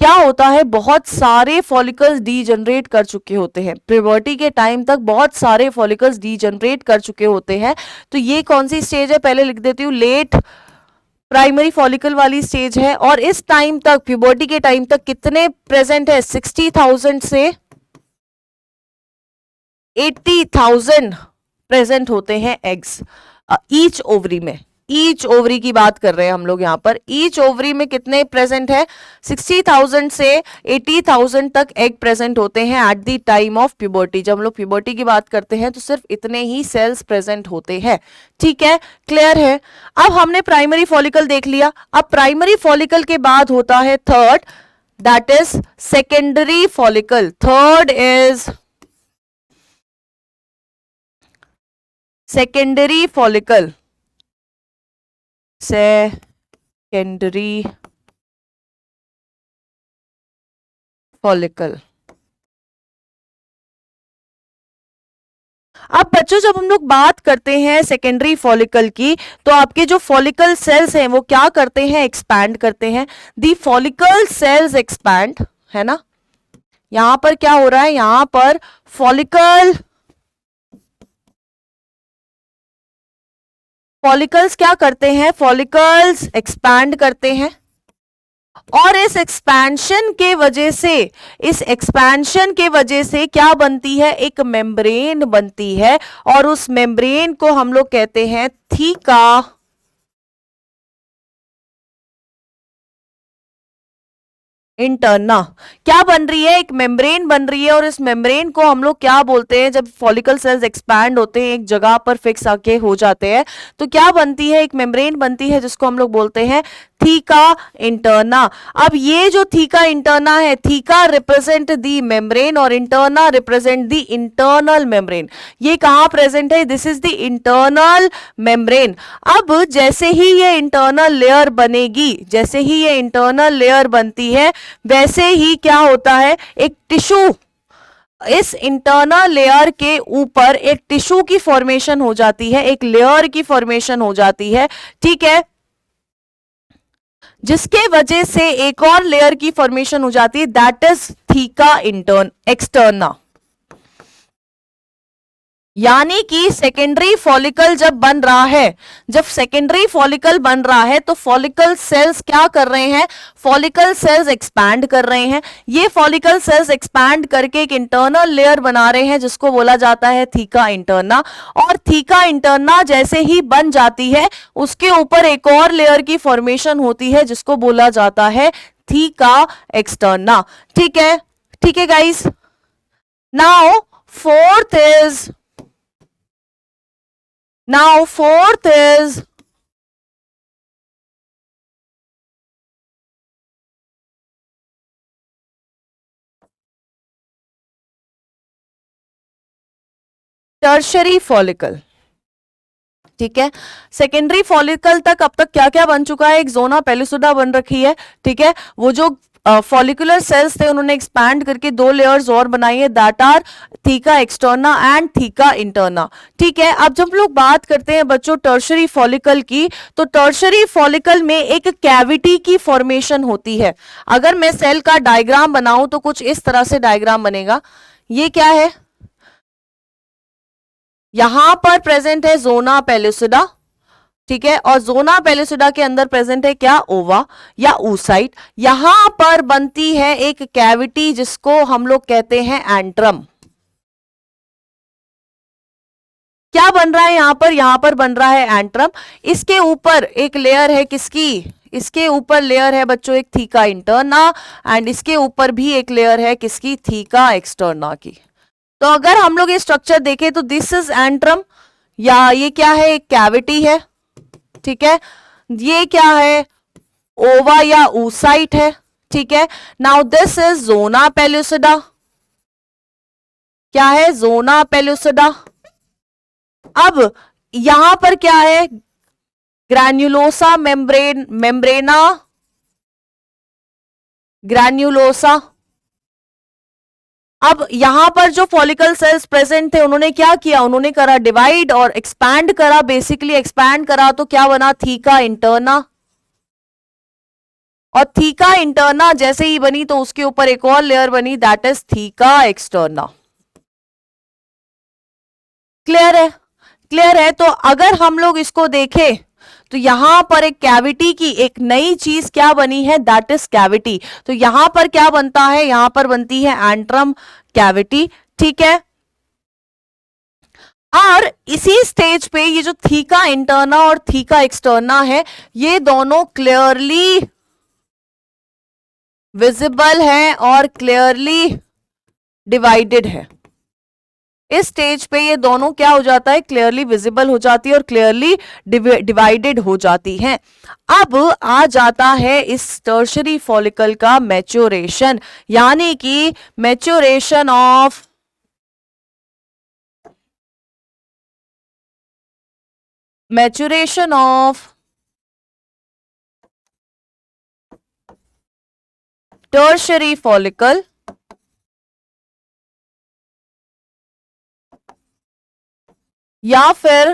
A: क्या होता है, बहुत सारे फॉलिकल्स डीजनरेट कर चुके होते हैं, प्यूबर्टी के टाइम तक बहुत सारे फॉलिकल्स डीजनरेट कर चुके होते हैं। तो ये कौन सी स्टेज है, पहले लिख देती हूँ, लेट प्राइमरी फॉलिकल वाली स्टेज है। और इस टाइम तक, प्यूबर्टी के टाइम तक कितने प्रेजेंट है, 60,000 से 80,000 प्रेजेंट होते हैं एग्स ईच ओवरी में। ईच ओवरी की बात कर रहे हैं हम लोग यहाँ पर, ईच ओवरी में कितने प्रेजेंट है, 60,000 से 80,000 तक एग प्रेजेंट होते हैं at the time of puberty. जब हम लोग प्यूबर्टी की बात करते हैं तो सिर्फ इतने ही सेल्स प्रेजेंट होते हैं, ठीक है, क्लियर है। अब हमने प्राइमरी फॉलिकल देख लिया। अब प्राइमरी फॉलिकल के बाद होता है third, that is secondary follicle. Third is secondary follicle. Secondary follicle. अब बच्चों जब हम लोग बात करते हैं सेकेंडरी फॉलिकल की, तो आपके जो फॉलिकल सेल्स हैं वो क्या करते हैं, एक्सपैंड करते हैं। दी फॉलिकल सेल्स एक्सपैंड, है ना, यहां पर क्या हो रहा है, यहां पर फॉलिकल्स क्या करते हैं, फॉलिकल्स एक्सपैंड करते हैं। और इस एक्सपेंशन के वजह से क्या बनती है, एक मेम्ब्रेन बनती है। और उस मेम्ब्रेन को हम लोग कहते हैं थीका इंटरना। क्या बन रही है, एक मेम्ब्रेन बन रही है। और इस मेम्ब्रेन को हम लोग क्या बोलते हैं, जब फॉलिकल सेल्स एक्सपैंड होते हैं, एक जगह पर फिक्स आके हो जाते हैं, तो क्या बनती है, एक मेम्ब्रेन बनती है जिसको हम लोग बोलते हैं थीका इंटरना। अब ये जो थीका इंटरना है, थीका रिप्रेजेंट दी मेम्ब्रेन और interna represent the internal membrane. ये कहां प्रेजेंट है, this is the internal membrane. अब जैसे ही ये इंटरनल लेयर बनेगी, जैसे ही ये इंटरनल लेयर बनती है, वैसे ही क्या होता है, एक टिश्यू, इस इंटरनल लेयर के ऊपर एक टिश्यू की फॉर्मेशन हो जाती है, एक लेयर की फॉर्मेशन हो जाती है, ठीक है, जिसके वजह से एक और लेयर की फॉर्मेशन हो जाती है, दैट इज थीका एक्सटर्ना। यानी कि सेकेंडरी फॉलिकल जब बन रहा है, जब सेकेंडरी फॉलिकल बन रहा है तो फॉलिकल सेल्स क्या कर रहे हैं, फॉलिकल सेल्स एक्सपैंड कर रहे हैं। ये फॉलिकल सेल्स एक्सपैंड करके एक इंटरनल लेयर बना रहे हैं जिसको बोला जाता है थीका इंटरना। और थीका इंटरना जैसे ही बन जाती है, उसके ऊपर एक और लेयर की फॉर्मेशन होती है जिसको बोला जाता है थीका एक्सटर्ना, ठीक है guys. Now fourth is Now fourth is tertiary follicle, ठीक है। सेकेंडरी फॉलिकल तक अब तक क्या क्या बन चुका है, एक जोना पेलिसुडा बन रखी है, ठीक है, वो जो फॉलिकुलर सेल्स थे उन्होंने एक्सपैंड करके दो लेयर्स और बनाई है, that are theca externa and theca interna, ठीक है। अब जब लोग बात करते हैं बच्चों टर्शरी फॉलिकल की, तो टर्शरी फॉलिकल में एक कैविटी की फॉर्मेशन होती है। अगर मैं सेल का डायग्राम बनाऊं तो कुछ इस तरह से डायग्राम बनेगा। ये क्या है, यहां पर प्रेजेंट है जोना पेलिसुडा, ठीक है, और जोना पेलिसुडा के अंदर प्रेजेंट है क्या, ओवा या oocyte। यहां पर बनती है एक कैविटी जिसको हम लोग कहते हैं एंट्रम। क्या बन रहा है यहां पर बन रहा है एंट्रम। इसके ऊपर एक लेयर है किसकी, इसके ऊपर लेयर है बच्चों एक थीका इंटरना, एंड इसके ऊपर भी एक लेयर है किसकी, थीका एक्सटर्ना की। तो अगर हम लोग ये स्ट्रक्चर देखें तो दिस इज एंट्रम, या ये क्या है, एक कैविटी है, ठीक है। ये क्या है, ओवा या oocyte है, ठीक है। Now this is zona pellucida, क्या है, जोना पेलुसिडा। अब यहां पर क्या है, ग्रैन्युलोसा मेम्ब्रेना ग्रैन्युलोसा। अब यहां पर जो फॉलिकल सेल्स प्रेजेंट थे उन्होंने क्या किया, उन्होंने करा डिवाइड और एक्सपैंड करा, बेसिकली एक्सपैंड करा तो क्या बना, थीका इंटरना। और थीका इंटरना जैसे ही बनी तो उसके ऊपर एक और लेयर बनी, that is theca externa. Clear है, क्लियर है। तो अगर हम लोग इसको देखें तो यहां पर एक कैविटी की एक नई चीज क्या बनी है, दैट इज कैविटी। तो यहां पर क्या बनता है, यहां पर बनती है एंट्रम कैविटी, ठीक है। और इसी स्टेज पे ये जो थीका इंटरना और थीका एक्सटर्ना है, ये दोनों क्लियरली विजिबल है और क्लियरली डिवाइडेड है। इस स्टेज पे ये दोनों क्या हो जाता है, क्लियरली विजिबल हो जाती है और क्लियरली डिवाइडेड हो जाती हैं। अब आ जाता है इस टर्शरी फॉलिकल का मैच्योरेशन, यानी कि मैच्योरेशन ऑफ टर्शरी फॉलिकल या फिर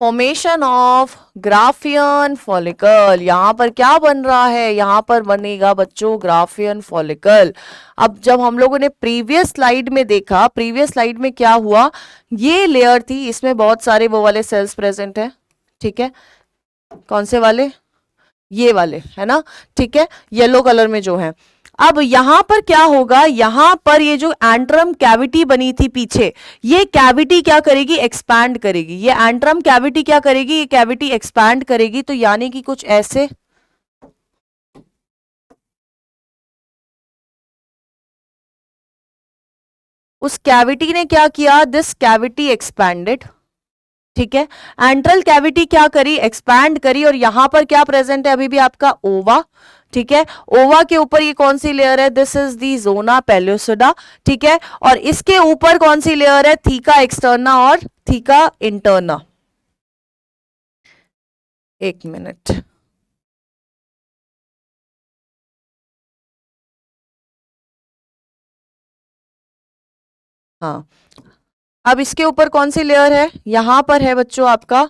A: फॉर्मेशन ऑफ ग्राफियन फॉलिकल। यहां पर क्या बन रहा है, यहां पर बनेगा बच्चों ग्राफियन फॉलिकल। अब जब हम लोगों ने प्रीवियस स्लाइड में देखा, प्रीवियस स्लाइड में क्या हुआ, ये लेयर थी, इसमें बहुत सारे वो वाले सेल्स प्रेजेंट है, ठीक है। कौन से वाले, ये वाले है ना, ठीक है, येलो कलर में जो है। अब यहां पर क्या होगा, यहां पर ये जो एंट्रम कैविटी बनी थी पीछे, ये कैविटी क्या करेगी, एक्सपैंड करेगी। ये एंट्रम कैविटी क्या करेगी, ये कैविटी एक्सपैंड करेगी। तो यानी कि कुछ ऐसे, उस कैविटी ने क्या किया, दिस कैविटी एक्सपैंडेड, ठीक है। एंट्रल कैविटी क्या करी, एक्सपैंड करी। और यहां पर क्या प्रेजेंट है, अभी भी आपका ओवा, ठीक है। ओवा के ऊपर ये कौन सी लेयर है, this is the zona pellucida, ठीक है। और इसके ऊपर कौन सी लेयर है, थीका एक्सटर्ना और थीका इंटरना। एक मिनट, हाँ। अब इसके ऊपर कौन सी लेयर है, यहां पर है बच्चों आपका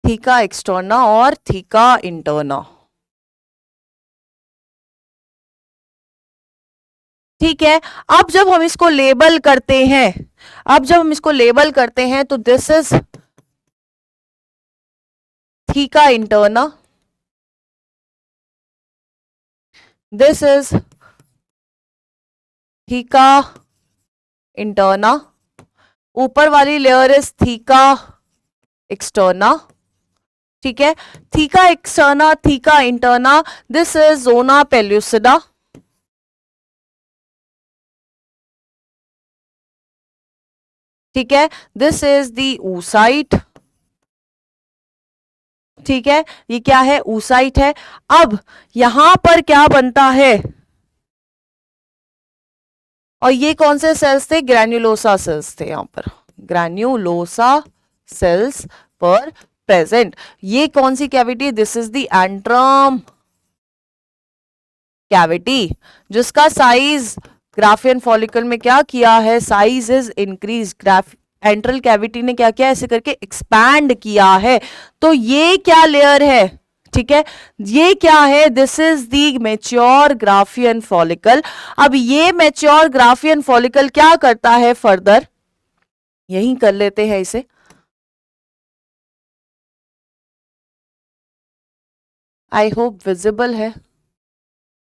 A: थीका एक्सटर्ना और थीका इंटरना, ठीक है। अब जब हम इसको लेबल करते हैं, अब जब हम इसको लेबल करते हैं तो this is theca interna, this is theca interna, ऊपर वाली लेयर इज थीका एक्सटर्ना, ठीक है। Theca externa, theca interna, this is zona pellucida, ठीक है। दिस इज दी oocyte, ठीक है। ये क्या है, oocyte है। अब यहां पर क्या बनता है, और ये कौन से सेल्स थे, ग्रैन्युलोसा सेल्स थे, यहां पर ग्रैन्युलोसा सेल्स पर प्रेजेंट। ये कौन सी cavity, this is the antrum cavity, जिसका साइज ग्राफियन फॉलिकल में क्या किया है, size is increase. Antral cavity ने क्या किया, ऐसे करके एक्सपैंड किया है। तो ये क्या लेयर है, ठीक है, ये क्या है, this is the mature Graafian follicle. अब ये मैच्योर ग्राफियन फॉलिकल क्या करता है, फर्दर यही कर लेते हैं इसे, आई होप विजिबल है,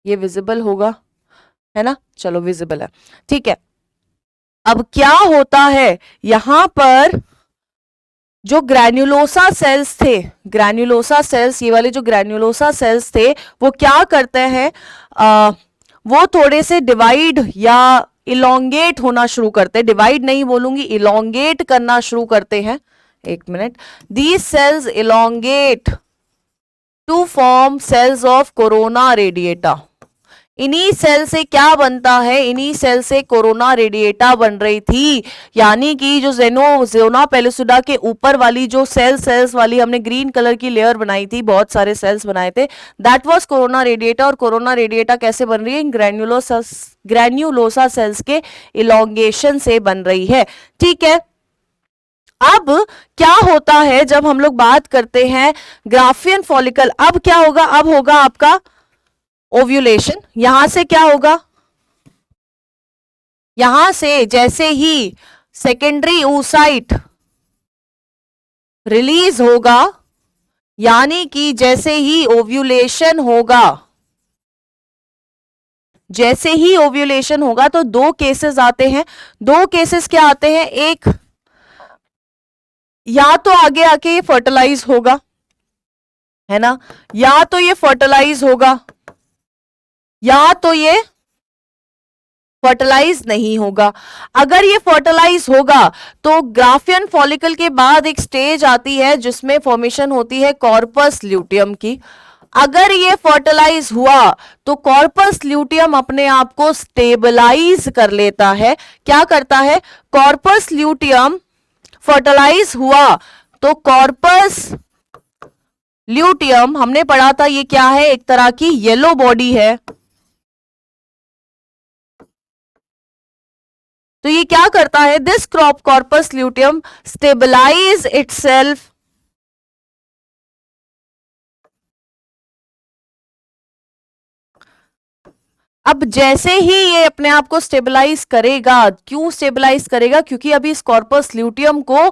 A: ये विजिबल होगा, है ना, चलो विजिबल है, ठीक है। अब क्या होता है, यहां पर जो ग्रैन्युलोसा सेल्स थे, ग्रैन्युलोसा सेल्स, ये वाले जो ग्रैन्युलोसा सेल्स थे, वो क्या करते हैं, वो थोड़े से डिवाइड या इलोंगेट होना शुरू करते हैं, डिवाइड नहीं बोलूंगी, इलोंगेट करना शुरू करते हैं। एक minute, these cells elongate to form cells of corona radiata. इन्हीं सेल से क्या बनता है, इन्हीं सेल से कोरोना रेडिएटा बन रही थी, यानी कि जो ज़ोना पेलिसुडा के ऊपर वाली जो सेल्स वाली हमने ग्रीन कलर की लेयर बनाई थी, बहुत सारे सेल्स बनाए थे, दैट वाज कोरोना रेडिएटा। और कोरोना रेडिएटा कैसे बन रही है, इन ग्रैन्युलोसा सेल्स के इलोंगेशन से बन रही है। ठीक है, अब क्या होता है जब हम लोग बात करते हैं ग्राफियन फॉलिकल, अब क्या होगा, अब होगा आपका ओव्यूलेशन। यहां से क्या होगा, यहां से जैसे ही सेकेंडरी oocyte रिलीज होगा, यानी कि जैसे ही ओव्यूलेशन होगा, जैसे ही ओव्यूलेशन होगा तो दो केसेस आते हैं। दो केसेस क्या आते हैं, एक या तो आगे आके ये फर्टिलाइज होगा, है ना, या तो ये फर्टिलाइज होगा, या तो ये फर्टिलाइज नहीं होगा। अगर ये फर्टिलाइज होगा तो ग्राफियन फॉलिकल के बाद एक स्टेज आती है जिसमें फॉर्मेशन होती है कॉर्पस ल्यूटियम की। अगर ये फर्टिलाइज हुआ तो कॉर्पस ल्यूटियम अपने आप को स्टेबलाइज कर लेता है। क्या करता है, कॉर्पस ल्यूटियम फर्टिलाइज हुआ तो कॉर्पस ल्यूटियम हमने पढ़ा था ये क्या है, एक तरह की येलो बॉडी है। तो ये क्या करता है, this crop corpus luteum stabilize itself अब जैसे ही ये अपने आप को स्टेबलाइज करेगा, क्यों स्टेबलाइज करेगा, क्योंकि अभी इस कॉर्पस ल्यूटियम को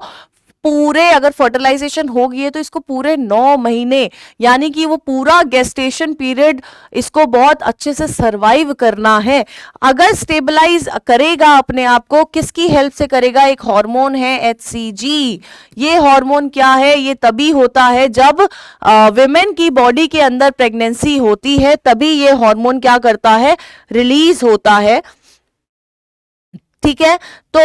A: पूरे, अगर फर्टिलाइजेशन हो गई है तो इसको पूरे 9 महीने, यानी कि वो पूरा गेस्टेशन पीरियड इसको बहुत अच्छे से सरवाइव करना है। अगर स्टेबलाइज करेगा अपने आप को, किसकी हेल्प से करेगा, एक हार्मोन है HCG। ये हार्मोन क्या है, ये तभी होता है जब विमेन की बॉडी के अंदर प्रेगनेंसी होती है, तभी ये हार्मोन क्या करता है, रिलीज होता है। ठीक है, तो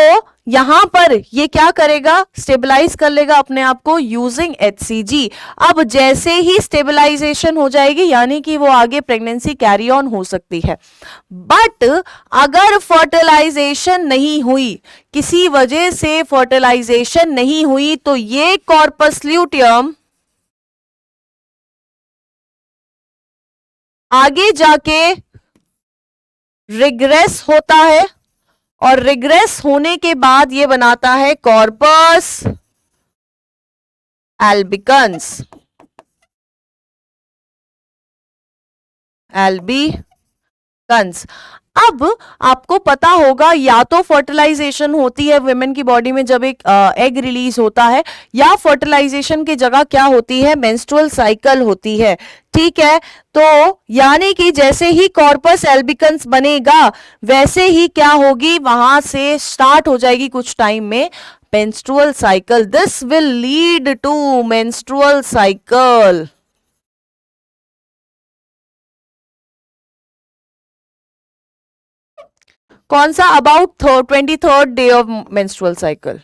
A: यहां पर ये क्या करेगा, स्टेबलाइज कर लेगा अपने आप को यूजिंग HCG। अब जैसे ही स्टेबलाइजेशन हो जाएगी, यानी कि वो आगे प्रेगनेंसी कैरी ऑन हो सकती है। बट अगर फर्टिलाइजेशन नहीं हुई, किसी वजह से फर्टिलाइजेशन नहीं हुई, तो ये कॉर्पस ल्यूटियम आगे जाके रिग्रेस होता है, और रिग्रेस होने के बाद ये बनाता है कॉर्पस एल्बिकन्स। एल्बिकन्स, अब आपको पता होगा, या तो फर्टिलाइजेशन होती है विमेन की बॉडी में जब एक एग रिलीज होता है, या फर्टिलाइजेशन की जगह क्या होती है, मेंस्ट्रुअल साइकिल होती है। ठीक है, तो यानी कि जैसे ही कॉर्पस एल्बिकन्स बनेगा, वैसे ही क्या होगी, वहां से स्टार्ट हो जाएगी कुछ टाइम में menstrual cycle. This will lead to menstrual cycle. कौन सा, about 23rd day of menstrual cycle.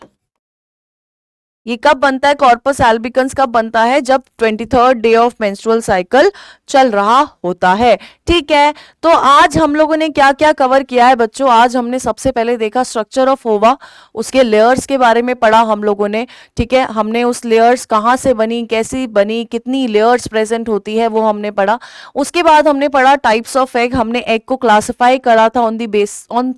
A: ये कब बनता है, कॉर्पस एल्बिकन्स कब बनता है, जब 23rd day of menstrual cycle चल रहा होता है। ठीक है, तो आज हम लोगों ने क्या क्या कवर किया है बच्चों, आज हमने सबसे पहले देखा स्ट्रक्चर ऑफ ओवा, उसके लेयर्स के बारे में पढ़ा हम लोगों ने। ठीक है, हमने उस लेयर्स कहाँ से बनी, कैसी बनी, कितनी लेयर्स प्रेजेंट होती है, वो हमने पढ़ा। उसके बाद हमने पढ़ा टाइप्स ऑफ एग, हमने एग को क्लासिफाई करा था ऑन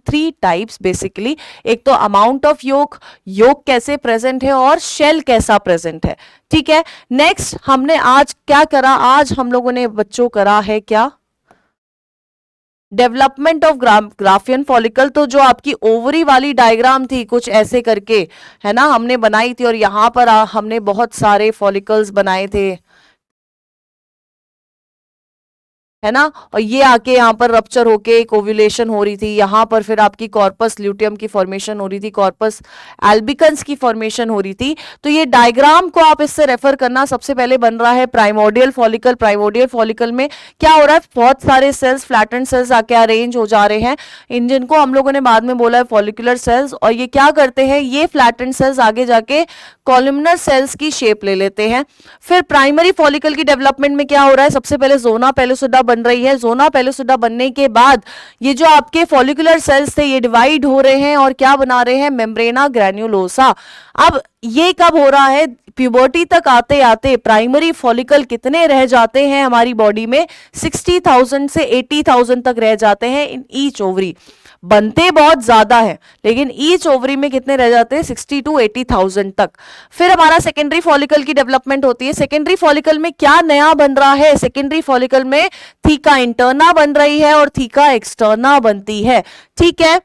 A: 3 टाइप्स बेसिकली। एक तो अमाउंट ऑफ योक, योक कैसे प्रेजेंट है, और शेल कैसा प्रेजेंट है। ठीक है, नेक्स्ट हमने आज क्या करा, आज हम लोगों ने बच्चों करा है क्या, डेवलपमेंट ऑफ ग्राफियन फॉलिकल। तो जो आपकी ओवरी वाली डायग्राम थी कुछ ऐसे करके, है ना, हमने बनाई थी, और यहां पर हमने बहुत सारे फॉलिकल्स बनाए थे। है ना, और ये आके यहाँ पर रप्चर होके एक ओव्यूलेशन हो रही थी, यहाँ पर फिर आपकी कॉर्पस ल्यूटियम की फॉर्मेशन हो रही थी, कॉर्पस एल्बिकन्स की फॉर्मेशन हो रही थी। तो ये डायग्राम को आप इससे रेफर करना। सबसे पहले बन रहा है प्राइमोर्डियल फॉलिकल। प्राइमोर्डियल फॉलिकल में क्या हो रहा है, बहुत सारे सेल्स, फ्लैटेंड सेल्स आके अरेंज हो जा रहे हैं, इन जिनको हम लोगों ने बाद में बोला है फॉलिकुलर सेल्स। और ये क्या करते हैं, ये फ्लैटेंड सेल्स आगे जाके कॉलमनर सेल्स की शेप ले लेते हैं। फिर प्राइमरी फॉलिकल की डेवलपमेंट में क्या हो रहा है, सबसे पहले जोना पेलोसिडा बन रही है। जोना पेलोसिडा बनने के बाद ये जो आपके फॉलिकुलर सेल्स थे ये डिवाइड हो रहे हैं और क्या बना रहे हैं, मेम्ब्रेना ग्रैन्युलोसा। अब ये कब हो रहा है, प्यूबर्टी तक आते आते प्राइमरी फॉलिकल कितने रह जाते हैं हमारी बॉडी में, 60,000 से 80,000 तक रह जाते हैं इन ईच ओवरी। बनते बहुत ज्यादा है लेकिन ईच ओवरी में कितने रह जाते हैं, 60 to 80,000 तक। फिर हमारा सेकेंडरी फॉलिकल की डेवलपमेंट होती है। सेकेंडरी फॉलिकल में क्या नया बन रहा है, सेकेंडरी फॉलिकल में थीका इंटरना बन रही है और थीका एक्सटर्ना बनती है। ठीक है,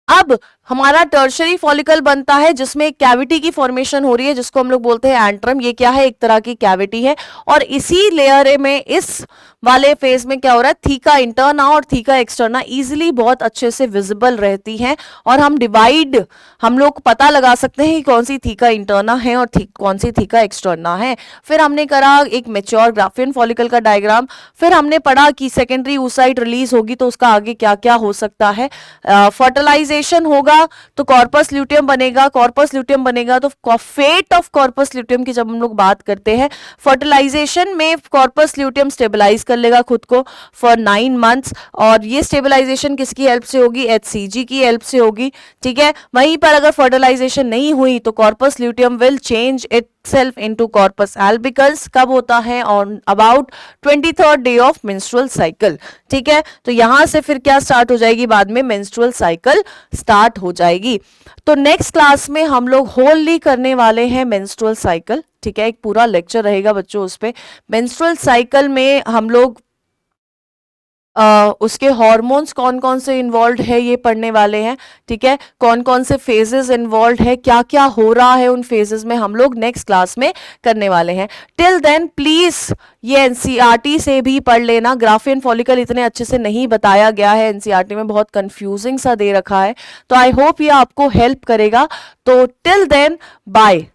A: अब हमारा टर्शरी फॉलिकल बनता है जिसमें एक कैविटी की फॉर्मेशन हो रही है जिसको हम लोग बोलते हैं एंट्रम। ये क्या है, एक तरह की कैविटी है। और इसी लेयर में, इस वाले फेज में क्या हो रहा है, थीका इंटरना और थीका एक्सटर्ना इजीली बहुत अच्छे से विजिबल रहती हैं और हम लोग पता लगा सकते हैं कि कौन सी थीका इंटरना है और कौन सी थीका एक्सटर्ना है। फिर हमने करा एक मेच्योर ग्राफियन फॉलिकल का डायग्राम। फिर हमने पढ़ा कि सेकेंडरी oocyte रिलीज होगी तो उसका आगे क्या क्या हो सकता है। फर्टिलाइजेशन होगा तो कॉर्पस ल्यूटियम बनेगा। कॉर्पस ल्यूटियम बनेगा तो फेट ऑफ कॉर्पस ल्यूटियम की जब हम लोग बात करते हैं, फर्टिलाइजेशन में कॉर्पस ल्यूटियम स्टेबलाइज कर लेगा खुद को फॉर 9 मंथ्स। और ये स्टेबलाइजेशन किसकी हेल्प से होगी, HCG की हेल्प से होगी। ठीक है, वहीं पर अगर फर्टिलाइजेशन नहीं हुई तो corpus luteum will change itself into corpus albicans। कब होता है, on about 23rd day of menstrual cycle। ठीक है, तो यहां से फिर क्या स्टार्ट हो जाएगी, बाद में menstrual cycle स्टार्ट हो जाएगी। तो नेक्स्ट क्लास में हम लोग होली करने वाले हैं menstrual cycle। ठीक है, एक पूरा लेक्चर रहेगा बच्चों उस पे। menstrual cycle में हम लोग उसके हॉर्मोन्स कौन कौन से इन्वॉल्व है ये पढ़ने वाले हैं। ठीक है, कौन कौन से फेजेस इन्वॉल्व है, क्या क्या हो रहा है उन फेजेस में, हम लोग नेक्स्ट क्लास में करने वाले हैं। टिल देन प्लीज ये एनसीईआरटी से भी पढ़ लेना। ग्राफियन फॉलिकल इतने अच्छे से नहीं बताया गया है, एनसीईआरटी में बहुत कंफ्यूजिंग सा दे रखा है। तो आई होप ये आपको हेल्प करेगा। तो टिल देन बाय।